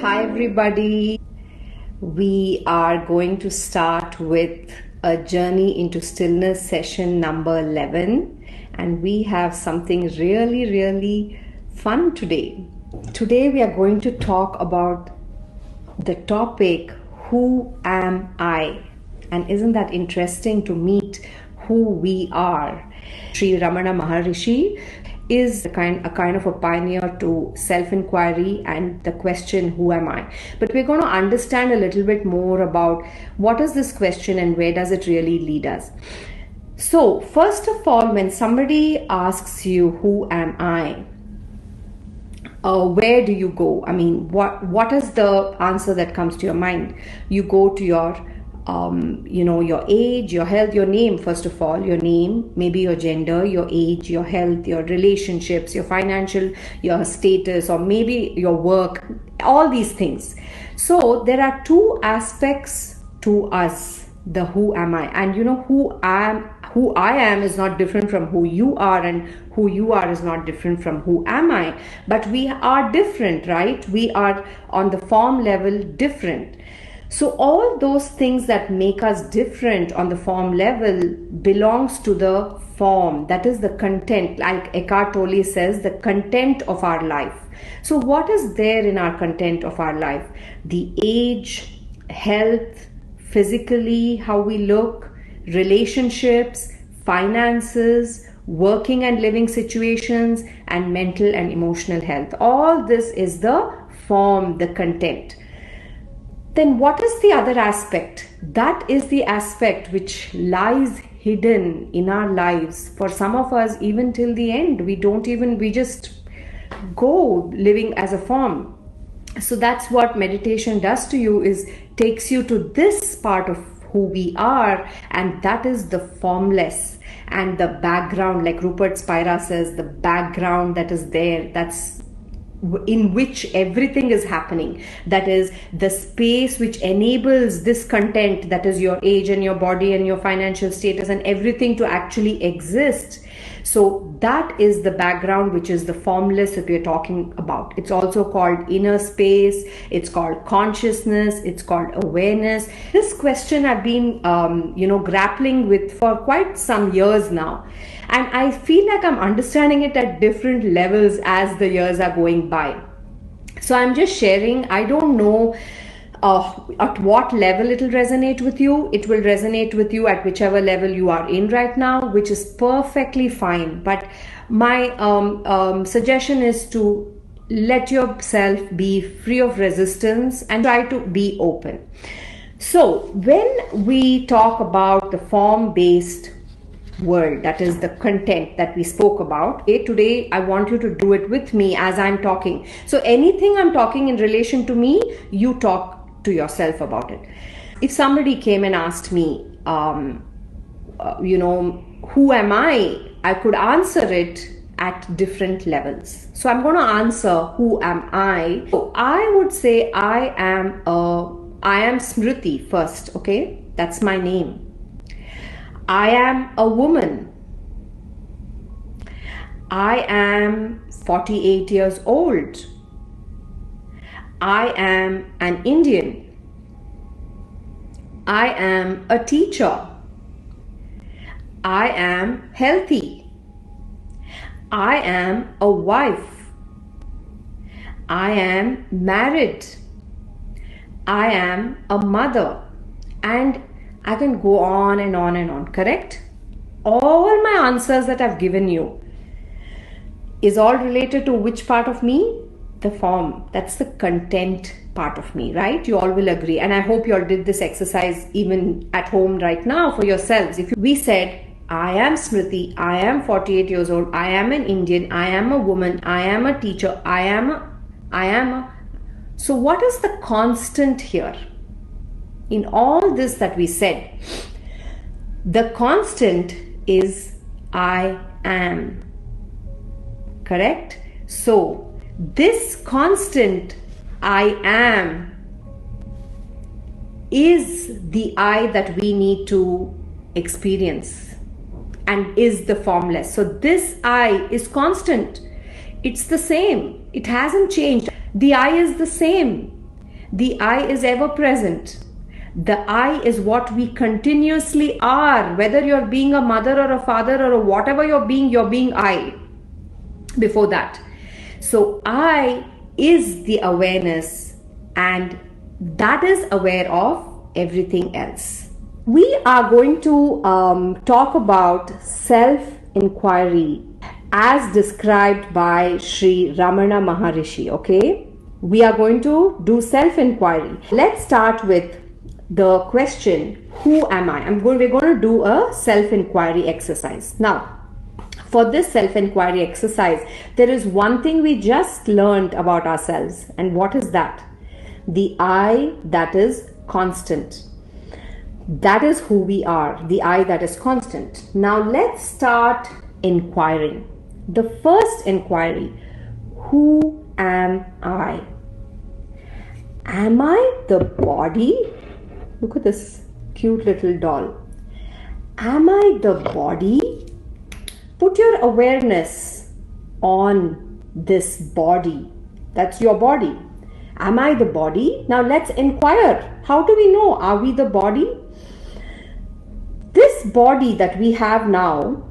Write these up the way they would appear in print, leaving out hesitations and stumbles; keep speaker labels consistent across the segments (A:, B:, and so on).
A: Hi everybody. We are going to start with a journey into stillness session number 11, and we have something really fun today. Today we are going to talk about the topic, who am I? And isn't that interesting to meet who we are? Sri Ramana Maharishi is a kind of a pioneer to self-inquiry and the question, who am I? But we're going to understand a little bit more about what is this question and where does it really lead us. So first of all, when somebody asks you, who am I? Where do you go? I mean, what is the answer that comes to your mind? You go to your your age, your health, your name, first of all, your name, maybe your gender, your age, your health, your relationships, your financial, your status, or maybe your work, all these things. So there are two aspects to us, the who am I. And who I am is not different from who you are, and who you are is not different from who am I. But we are different, right? We are on the form level different. So all those things that make us different on the form level belongs to the form, that is the content. Like Eckhart Tolle says, the content of our life. So what is there in our content of our life? The age, health, physically, how we look, relationships, finances, working and living situations, and mental and emotional health. All this is the form, the content. Then what is the other aspect? That is the aspect which lies hidden in our lives. For some of us, even till the end, we just go living as a form. So that's what meditation does to you, is takes you to this part of who we are, and that is the formless. And the background, like Rupert Spira says, the background that is there, that's in which everything is happening, that is the space which enables this content, that is your age and your body and your financial status and everything to actually exist. So that is the background, which is the formless that we are talking about. It's also called inner space, it's called consciousness, it's called awareness. This question I've been grappling with for quite some years now, and I feel like I'm understanding it at different levels as the years are going by. So I'm just sharing. I don't know at what level it will resonate with you. It will resonate with you at whichever level you are in right now, which is perfectly fine. But my suggestion is to let yourself be free of resistance and try to be open. So when we talk about the form-based world, that is the content that we spoke about, today I want you to do it with me as I'm talking. So anything I'm talking in relation to me, you talk to yourself about it. If somebody came and asked me, who am I could answer it at different levels. So I'm going to answer, who am I? So I would say I am Smruti first, okay? That's my name. I am a woman. I am 48 years old. I am an Indian. I am a teacher. I am healthy. I am a wife. I am married. I am a mother. And I can go on and on and on, correct? All my answers that I've given you is all related to which part of me? The form. That's the content part of me, right? You all will agree. And I hope you all did this exercise even at home right now for yourselves. If we said, I am Smruti, I am 48 years old, I am an Indian, I am a woman, I am a teacher, I am a. So what is the constant here? In all this that we said, the constant is I am. Correct? So this constant I am is the I that we need to experience and is the formless. So this I is constant. It's the same. It hasn't changed. The I is the same. The I is ever present. The I is what we continuously are. Whether you're being a mother or a father or whatever you're being I before that. So I is the awareness, and that is aware of everything else. We are going to talk about self-inquiry as described by Sri Ramana Maharishi, okay? We are going to do self-inquiry. Let's start with the question, who am I? We're going to do a self-inquiry exercise. Now, for this self-inquiry exercise, there is one thing we just learned about ourselves. And what is that? The I that is constant. That is who we are, the I that is constant. Now let's start inquiring. The first inquiry, who am I? Am I the body? Look at this cute little doll. Am I the body? Put your awareness on this body. That's your body. Am I the body? Now let's inquire. How do we know? Are we the body? This body that we have now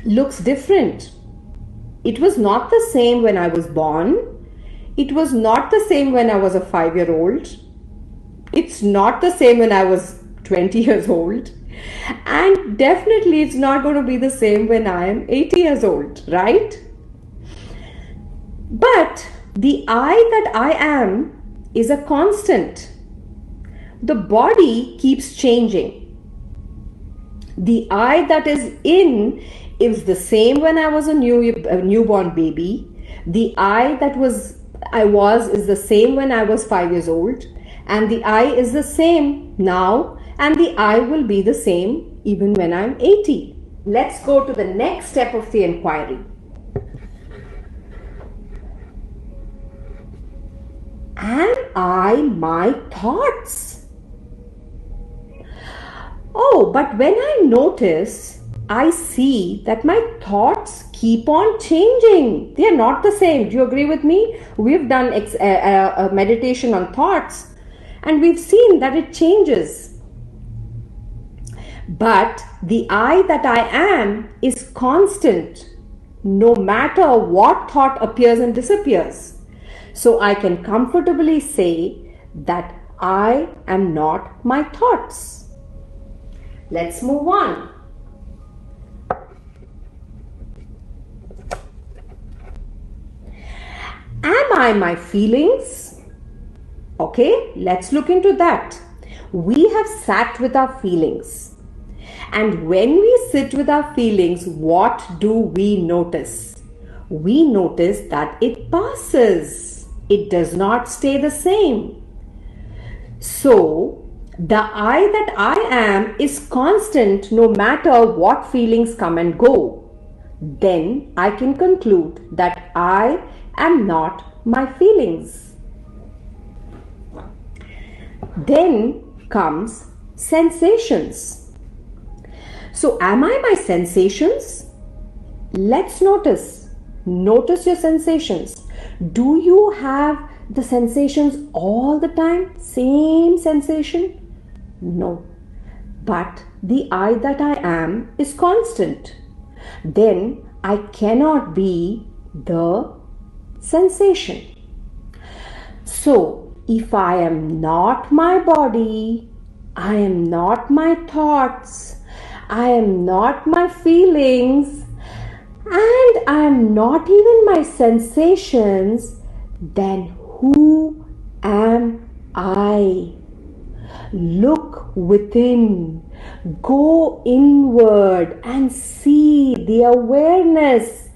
A: looks different. It was not the same when I was born. It was not the same when I was a 5-year-old. It's not the same when I was 20 years old. And definitely it's not going to be the same when I am 80 years old, right? But the I that I am is a constant. The body keeps changing. The I that is in is the same when I was a newborn baby. The I that I was is the same when I was 5 years old. And the I is the same now. And the I will be the same even when I'm 80. Let's go to the next step of the inquiry. Am I my thoughts? Oh, but when I notice, I see that my thoughts keep on changing. They are not the same. Do you agree with me? We've done a meditation on thoughts, and we've seen that it changes. But the I that I am is constant, no matter what thought appears and disappears. So I can comfortably say that I am not my thoughts. Let's move on. Am I my feelings? Okay, let's look into that. We have sat with our feelings. And when we sit with our feelings, what do we notice? We notice that it passes. It does not stay the same. So, the I that I am is constant no matter what feelings come and go. Then I can conclude that I am not my feelings. Then comes sensations. So am I my sensations? Let's notice. Notice your sensations. Do you have the sensations all the time? Same sensation? No. But the I that I am is constant. Then I cannot be the sensation. So if I am not my body, I am not my thoughts, I am not my feelings, and I am not even my sensations, then who am I? Look within, go inward and see the awareness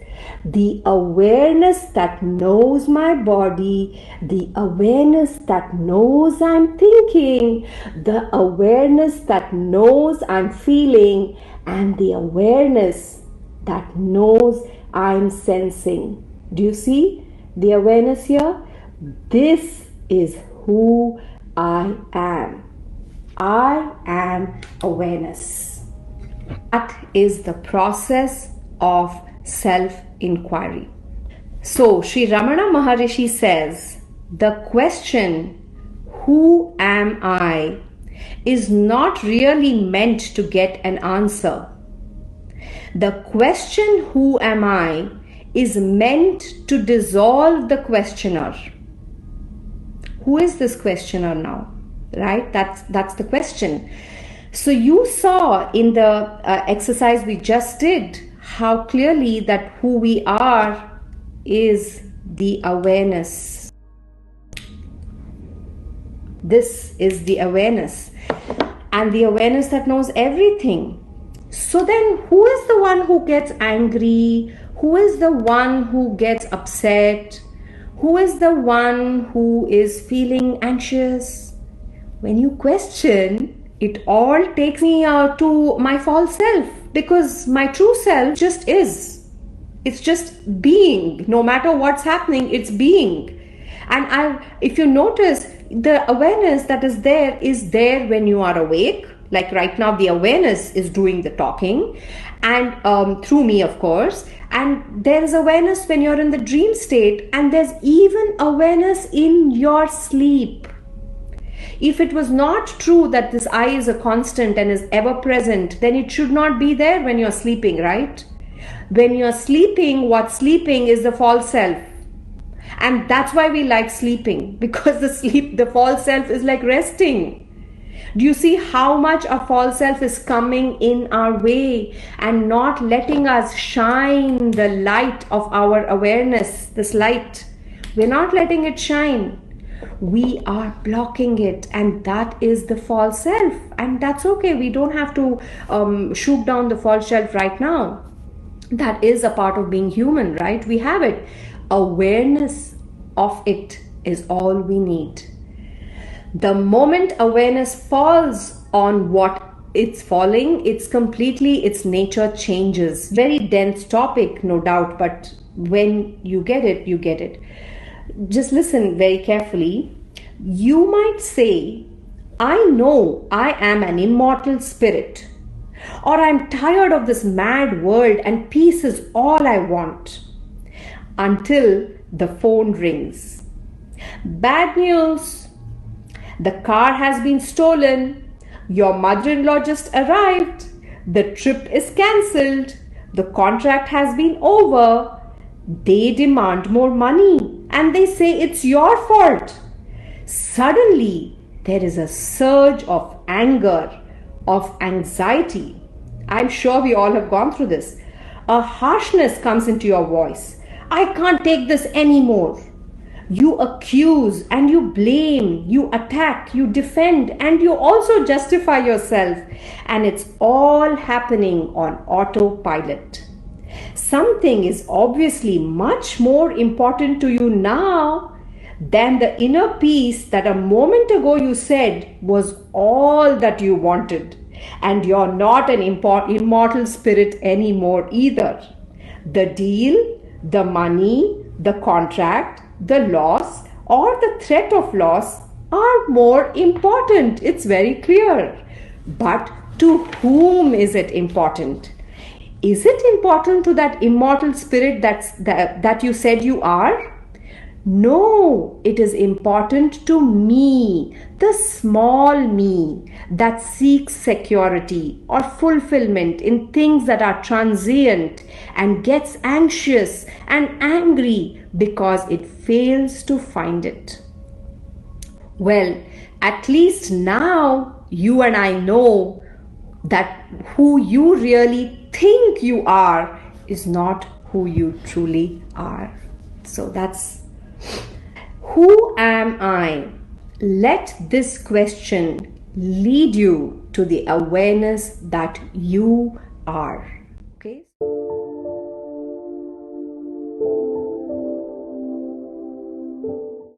A: that knows my body, the awareness that knows I'm thinking, the awareness that knows I'm feeling, and the awareness that knows I'm sensing. Do you see the awareness here? This is who I am. I am awareness. That is the process of self-inquiry. So Sri Ramana Maharishi says, the question who am I, is not really meant to get an answer. The question, who am I, is meant to dissolve the questioner. Who is this questioner now? Right? That's the question. So you saw in the exercise we just did how clearly that who we are is the awareness. This is the awareness, and the awareness that knows everything. So then who is the one who gets angry? Who is the one who gets upset? Who is the one who is feeling anxious? When you question, it all takes me to my false self, because my true self just is. It's just being. No matter what's happening, it's being. And if you notice, the awareness that is there when you are awake. Like right now, the awareness is doing the talking, and through me, of course. And there is awareness when you're in the dream state, and there's even awareness in your sleep. If it was not true that this I is a constant and is ever present, then it should not be there when you're sleeping, right? When you're sleeping, what's sleeping is the false self. And that's why we like sleeping, because the false self is like resting. Do you see how much a false self is coming in our way and not letting us shine the light of our awareness, this light? We're not letting it shine. We are blocking it, and that is the false self. And that's okay. We don't have to shoot down the false self right now. That is a part of being human, right? We have it. Awareness of it is all we need. The moment awareness falls on what it's falling, its nature changes. Very dense topic, no doubt, but when you get it, you get it. Just listen very carefully. You might say, I know I am an immortal spirit, or I'm tired of this mad world and peace is all I want, until the phone rings. Bad news. The car has been stolen. Your mother-in-law just arrived. The trip is cancelled. The contract has been over. They demand more money and they say it's your fault. Suddenly, there is a surge of anger, of anxiety. I'm sure we all have gone through this. A harshness comes into your voice. I can't take this anymore. You accuse and you blame, you attack, you defend, and you also justify yourself. And it's all happening on autopilot. Something is obviously much more important to you now than the inner peace that a moment ago you said was all that you wanted. And you're not an immortal spirit anymore either. The deal, the money, the contract, the loss or the threat of loss are more important. It's very clear. But to whom is it important? Is it important to that immortal spirit that you said you are? No, it is important to me, the small me that seeks security or fulfillment in things that are transient and gets anxious and angry because it fails to find it. Well, at least now you and I know that who you really think you are is not who you truly are. So that's who am I? Let this question lead you to the awareness that you are.